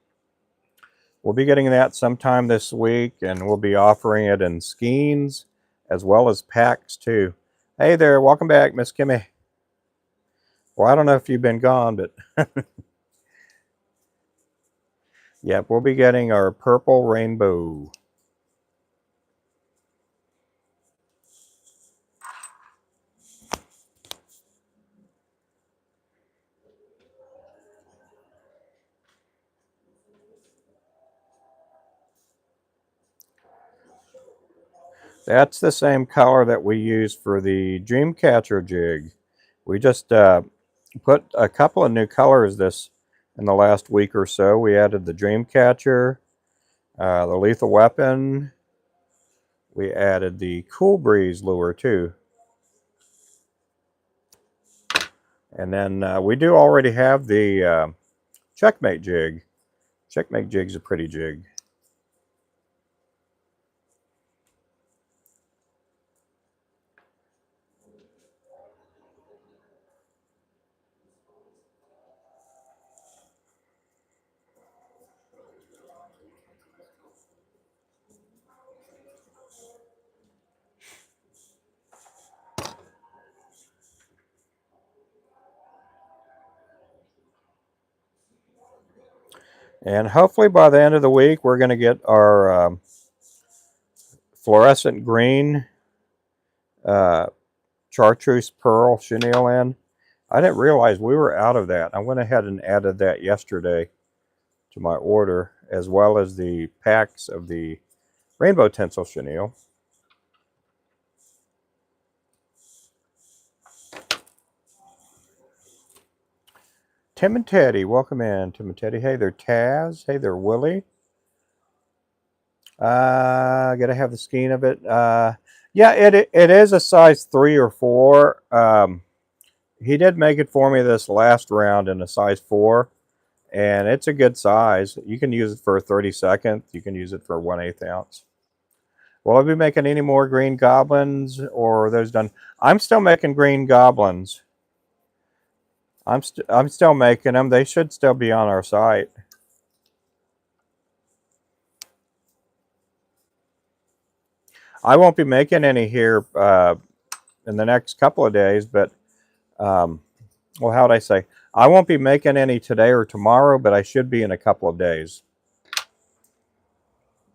We'll be getting that sometime this week, and we'll be offering it in skeins as well as packs too. Hey there, welcome back, Miss Kimmy. Well, I don't know if you've been gone, but yeah, we'll be getting our purple rainbow. That's the same color that we use for the Dreamcatcher jig. We just put a couple of new colors this in the last week or so. We added the Dreamcatcher, the Lethal Weapon. We added the Cool Breeze lure too. And then we do already have the Checkmate jig. Checkmate jig's a pretty jig. And hopefully by the end of the week, we're going to get our fluorescent green chartreuse pearl chenille in. I didn't realize we were out of that. I went ahead and added that yesterday to my order, as well as the packs of the rainbow tinsel chenille. Tim and Teddy, welcome in. Tim and Teddy. Hey there, Taz. Hey there, Willie. Gotta have the skein of it. Yeah, it is a size 3 or 4. He did make it for me this last round in a size 4, and it's a good size. You can use it for a 32nd. You can use it for a 1/8 ounce. Will I be making any more green goblins, or are those done? I'm still making green goblins. I'm still making them. They should still be on our site. I won't be making any here in the next couple of days, but well, how would I say? I won't be making any today or tomorrow, but I should be in a couple of days.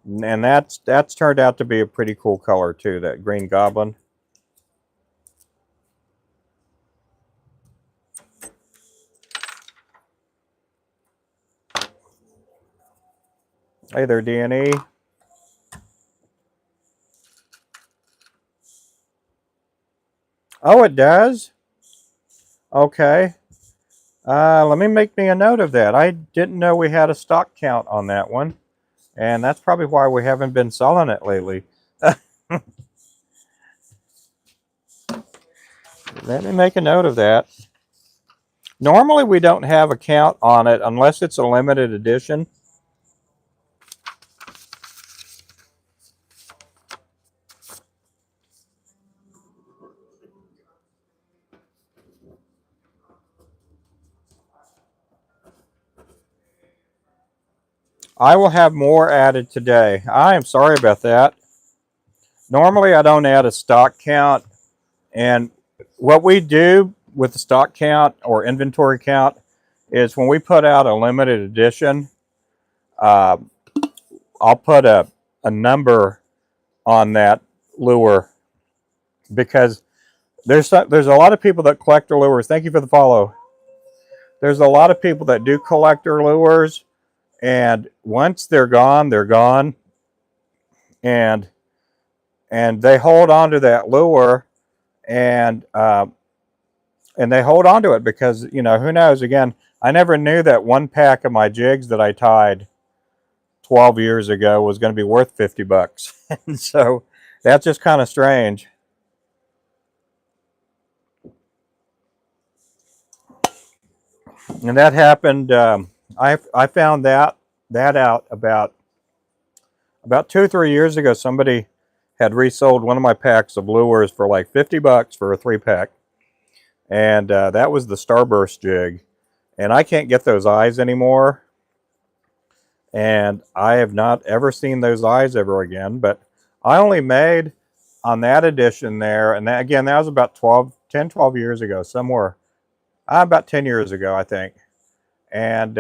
And that's turned out to be a pretty cool color too, that green goblin. Hey there, D&E. Oh, it does? Okay. Let me make me a note of that. I didn't know we had a stock count on that one. And that's probably why we haven't been selling it lately. Let me make a note of that. Normally we don't have a count on it unless it's a limited edition. I will have more added today. I am sorry about that. Normally I don't add a stock count, and what we do with the stock count or inventory count is when we put out a limited edition, uh, I'll put a number on that lure, because there's a lot of people that collect their lures. Thank you for the follow. There's a lot of people that do collect their lures, and once they're gone, they're gone, and they hold on to that lure, and they hold on to it because, you know, who knows? Again, I never knew that one pack of my jigs that I tied 12 years ago was going to be worth 50 bucks. And so that's just kind of strange. And that happened. I found that out about 2 or 3 years ago. Somebody had resold one of my packs of lures for like 50 bucks for a 3-pack. And that was the Starburst jig. And I can't get those eyes anymore. And I have not ever seen those eyes ever again. But I only made on that edition there, and that, again, that was about 12 years ago, somewhere. About 10 years ago, I think. And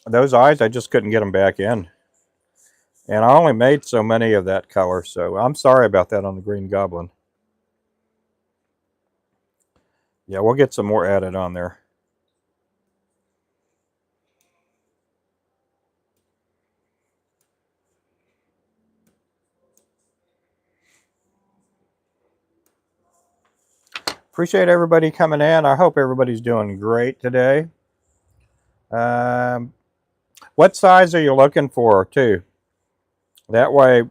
those eyes, I just couldn't get them back in. And I only made so many of that color, so I'm sorry about that on the Green Goblin. Yeah, we'll get some more added on there. Appreciate everybody coming in. I hope everybody's doing great today. What size are you looking for, too? That way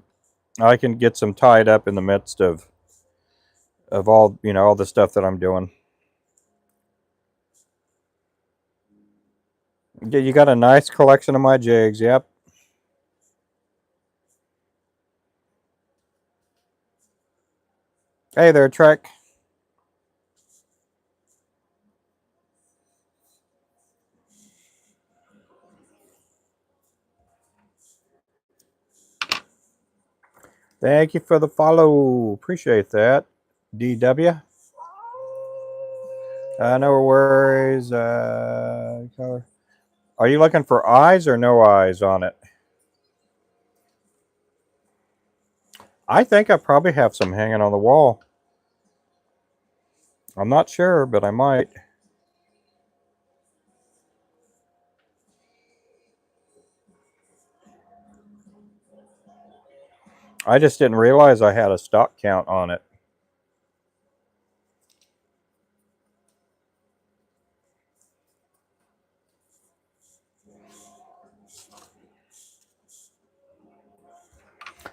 I can get some tied up in the midst of all, all the stuff that I'm doing. Yeah, you got a nice collection of my jigs. Yep. Hey there, Trek. Thank you for the follow. Appreciate that. DW. No worries. Color. Are you looking for eyes or no eyes on it? I think I probably have some hanging on the wall. I'm not sure, but I might. I just didn't realize I had a stock count on it.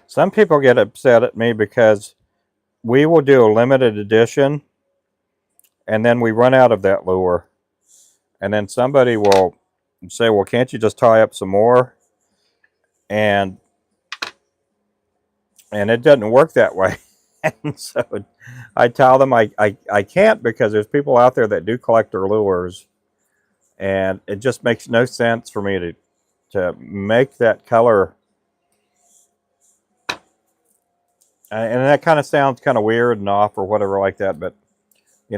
Some people get upset at me because we will do a limited edition and then we run out of that lure. And then somebody will say, well, can't you just tie up some more? And it doesn't work that way. And so I tell them I can't, because there's people out there that do collector lures, and it just makes no sense for me to make that color. And that kind of sounds kind of weird and off or whatever like that, but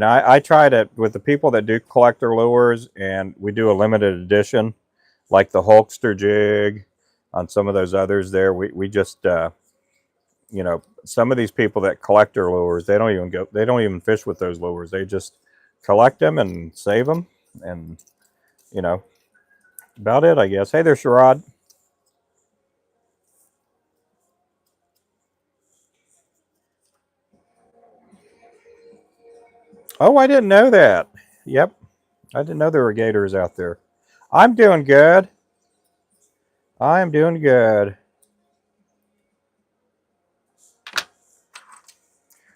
I try to, with the people that do collector lures, and we do a limited edition like the Hulkster jig, on some of those others there, we just some of these people that collect their lures, they don't even fish with those lures. They just collect them and save them, and about it, I guess. Hey there, Sherrod. Oh, I didn't know that. Yep, I didn't know there were gators out there. I'm doing good. I am doing good.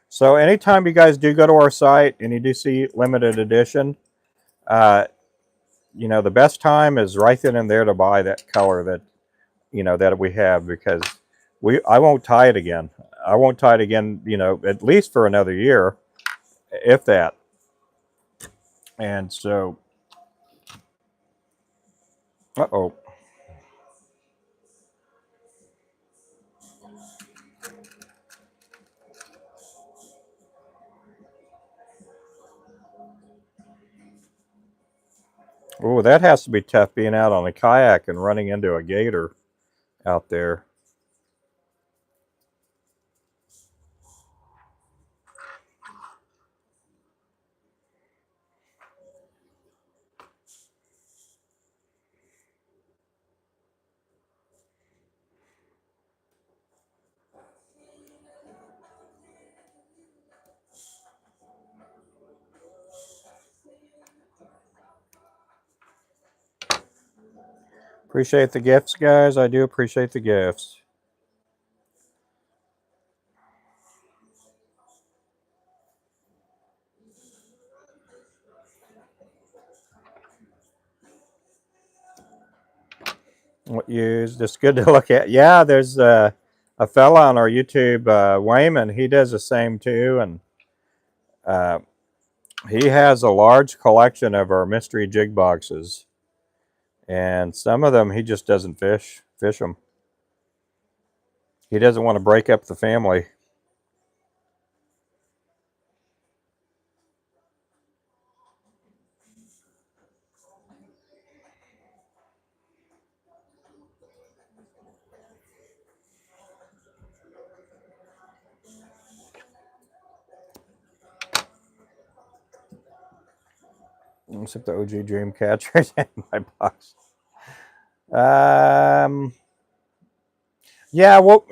So anytime you guys do go to our site and you do see limited edition, the best time is right then and there to buy that color that that we have, because I won't tie it again. I won't tie it again, at least for another year, if that. And so, uh-oh. Oh, that has to be tough, being out on a kayak and running into a gator out there. Appreciate the gifts, guys. I do appreciate the gifts. What use? Just good to look at. Yeah, there's a fella on our YouTube, Wayman. He does the same too, and uh, he has a large collection of our mystery jig boxes, and some of them he just doesn't fish them. He doesn't want to break up the family. Except the OG Dream Catchers in my box. Yeah, well,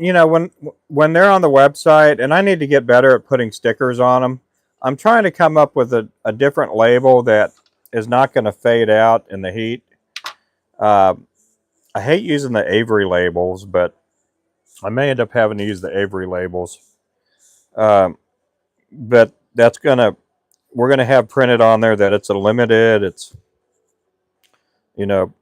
when they're on the website, and I need to get better at putting stickers on them. I'm trying to come up with a different label that is not going to fade out in the heat. I hate using the Avery labels, but I may end up having to use the Avery labels. But we're gonna have printed on there that it's a limited. It's, you know,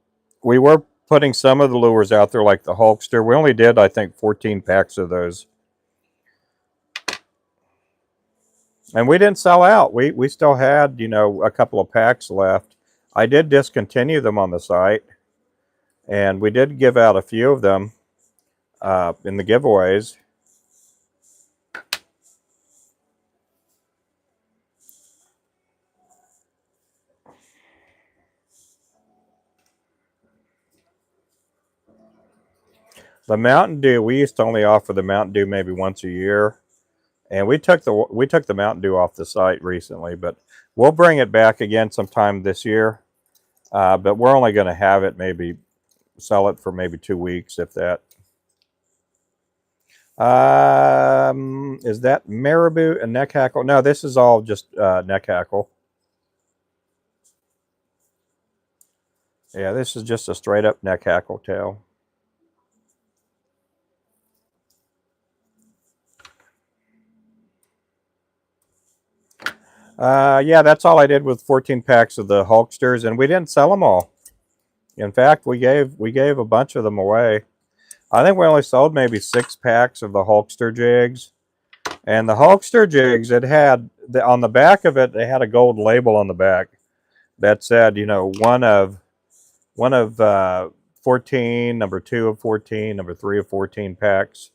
we were putting some of the lures out there like the Hulkster. We only did, I think, 14 packs of those. And we didn't sell out. We still had, a couple of packs left. I did discontinue them on the site. And we did give out a few of them in the giveaways. The Mountain Dew, we used to only offer the Mountain Dew maybe once a year. And we took the Mountain Dew off the site recently, but we'll bring it back again sometime this year. But we're only going to have it, maybe sell it for maybe 2 weeks, if that. Is that marabou and neck hackle? No, this is all just neck hackle. Yeah, this is just a straight up neck hackle tail. Yeah, that's all I did with 14 packs of the Hulksters, and we didn't sell them all. In fact, we gave a bunch of them away. I think we only sold maybe 6 packs of the Hulkster jigs. And the Hulkster jigs, it had on the back of it, they had a gold label on the back that said, one of 14, number 2 of 14, number 3 of 14 packs,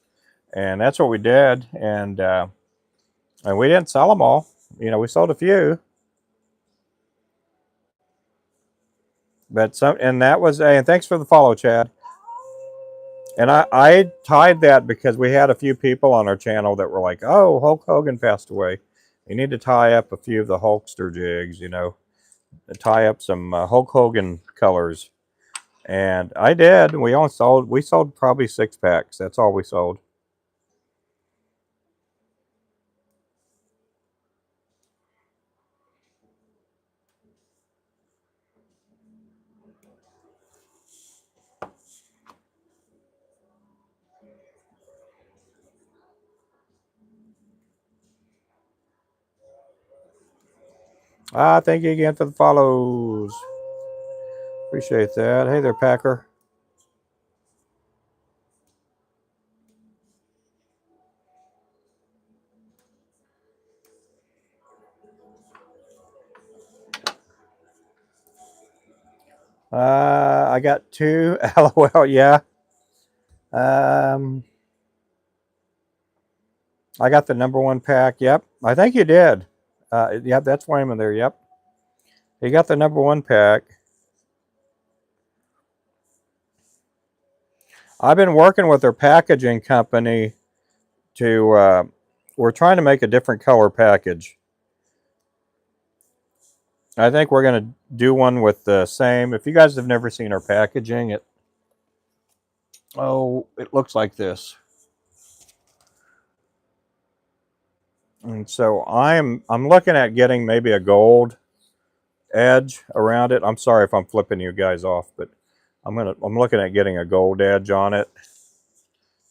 and that's what we did. And we didn't sell them all. We sold a few. But and that was and thanks for the follow, Chad. And I tied that because we had a few people on our channel that were like, "Oh, Hulk Hogan passed away. You need to tie up a few of the Hulkster jigs, tie up some Hulk Hogan colors." And I did. We sold probably 6 packs. That's all we sold. Thank you again for the follows. Appreciate that. Hey there, Packer. I got 2. LOL, yeah. I got the number 1 pack. Yep. I think you did. Yep, that's Wayman there. Yep. You got the number 1 pack. I've been working with their packaging company to, we're trying to make a different color package. I think we're going to do one with the same. If you guys have never seen our packaging, it looks like this. And so I'm looking at getting maybe a gold edge around it. I'm sorry if I'm flipping you guys off, but I'm looking at getting a gold edge on it.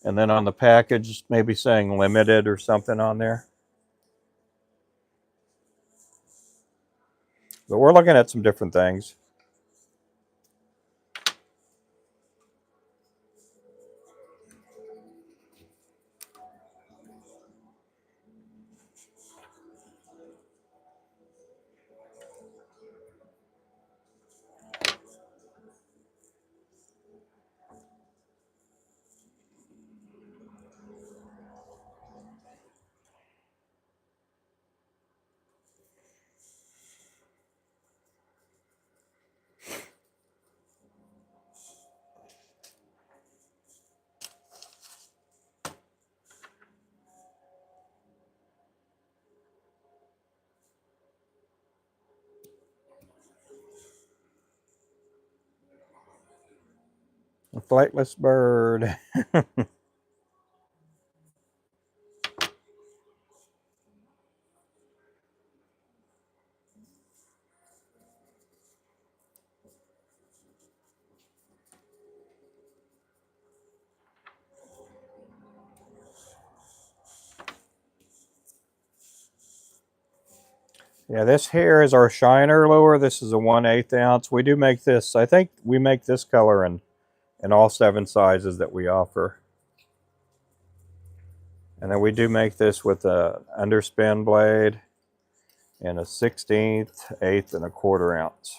And then on the package, maybe saying limited or something on there. But we're looking at some different things. A flightless bird. Yeah, this here is our shiner lure. This is a 1/8 ounce. We do make this, I think we make this color in all 7 sizes that we offer. And then we do make this with a underspin blade and a 1/16, 1/8, and a 1/4 ounce.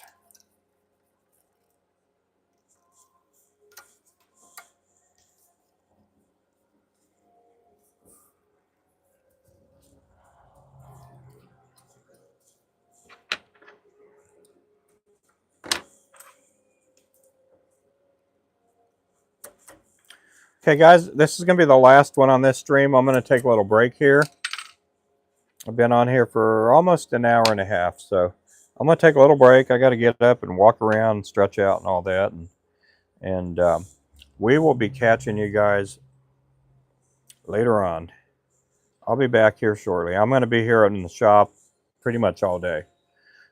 Okay, guys, this is going to be the last one on this stream. I'm going to take a little break here. I've been on here for almost an hour and a half, so I'm going to take a little break. I got to get up and walk around and stretch out and all that, and we will be catching you guys later on. I'll be back here shortly. I'm going to be here in the shop pretty much all day.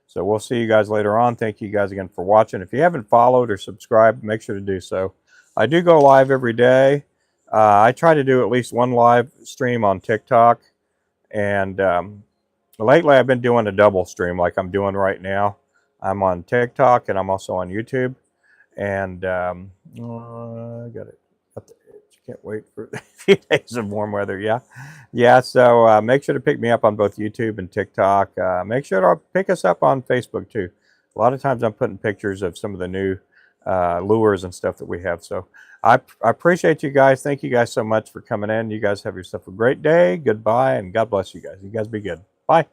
So we'll see you guys later on. Thank you guys again for watching. If you haven't followed or subscribed, make sure to do so. I do go live every day. I try to do at least one live stream on TikTok. And lately I've been doing a double stream like I'm doing right now. I'm on TikTok and I'm also on YouTube. And I got it. Can't wait for a few days of warm weather. Yeah. So make sure to pick me up on both YouTube and TikTok. Make sure to pick us up on Facebook too. A lot of times I'm putting pictures of some of the new lures and stuff that we have. So I appreciate you guys. Thank you guys so much for coming in. You guys have yourself a great day. Goodbye, and God bless you guys. You guys be good. Bye.